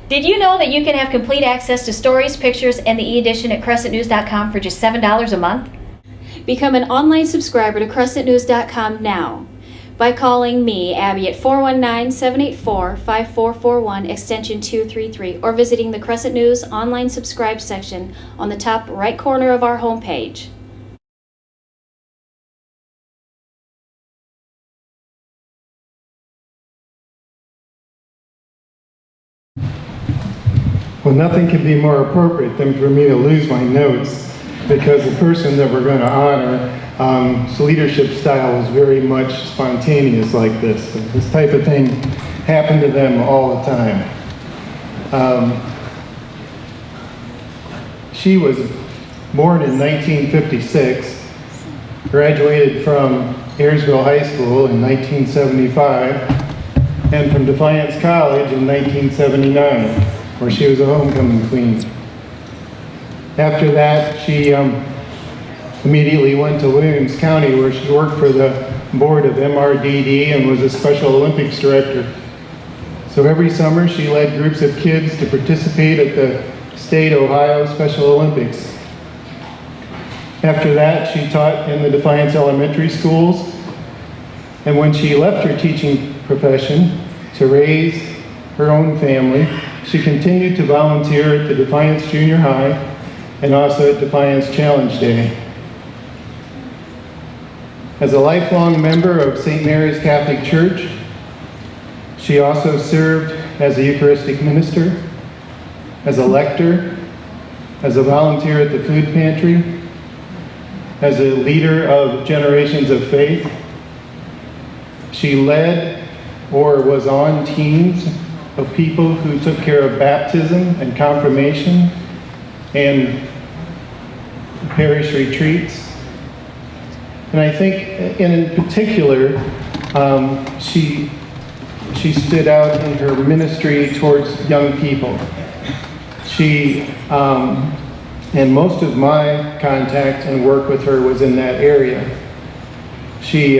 Did you know that you can have complete access to stories, pictures, and the e-edition at crescentnews.com for just $7 a month? Become an online subscriber to crescentnews.com now by calling me, Abby, at 419-784-5441, extension 233, or visiting the Crescent News online subscribe section on the top right corner of our homepage. Well, nothing could be more appropriate than for me to lose my notes, because the person that we're going to honor, his leadership style was very much spontaneous like this. This type of thing happened to them all the time. She was born in 1956, graduated from Ayersville High School in 1975, and from Defiance College in 1979. Where she was a homecoming queen. After that, she immediately went to Williams County, where she worked for the board of MRDD and was a Special Olympics director. So every summer, she led groups of kids to participate at the State Ohio Special Olympics. After that, she taught in the Defiance Elementary Schools, and when she left her teaching profession to raise her own family, she continued to volunteer at the Defiance Junior High and also at Defiance Challenge Day. As a lifelong member of St. Mary's Catholic Church, she also served as a Eucharistic minister, as a lector, as a volunteer at the food pantry, as a leader of Generations of Faith. She led or was on teams of people who took care of baptism and confirmation and parish retreats. And I think in particular, she stood out in her ministry towards young people. She, and most of my contact and work with her was in that area. She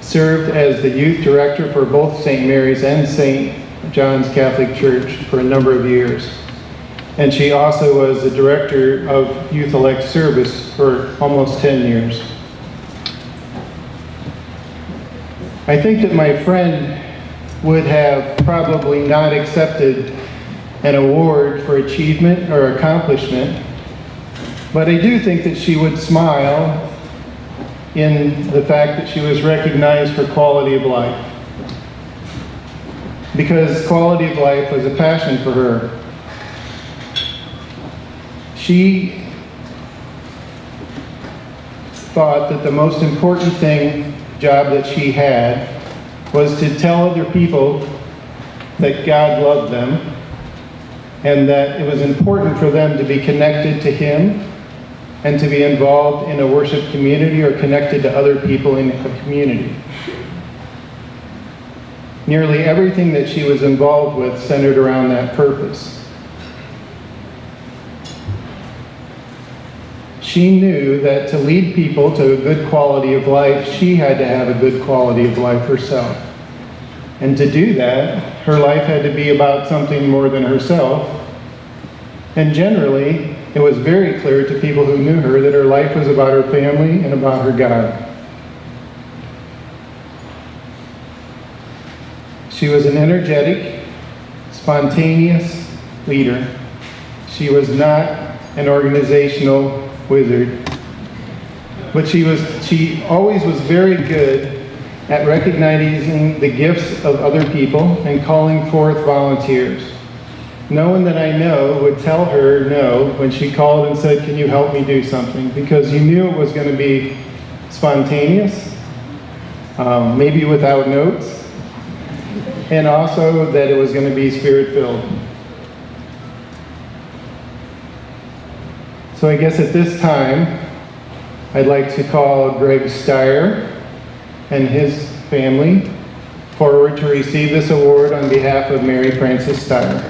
served as the youth director for both St. Mary's and St. John's Catholic Church for a number of years. And she also was the director of Youth Elect Service for almost 10 years. I think that my friend would have probably not accepted an award for achievement or accomplishment, but I do think that she would smile in the fact that she was recognized for quality of life. Because quality of life was a passion for her. She thought that the most important job that she had was to tell other people that God loved them and that it was important for them to be connected to Him and to be involved in a worship community or connected to other people in a community. Nearly everything that she was involved with centered around that purpose. She knew that to lead people to a good quality of life, she had to have a good quality of life herself. And to do that, her life had to be about something more than herself. And generally, it was very clear to people who knew her that her life was about her family and about her God. She was an energetic, spontaneous leader. She was not an organizational wizard. But she always was very good at recognizing the gifts of other people and calling forth volunteers. No one that I know would tell her no when she called and said, "Can you help me do something?" Because you knew it was going to be spontaneous, maybe without notes, and also that it was going to be Spirit-filled. So I guess at this time, I'd like to call Greg Steyer and his family forward to receive this award on behalf of Mary Frances Steyer.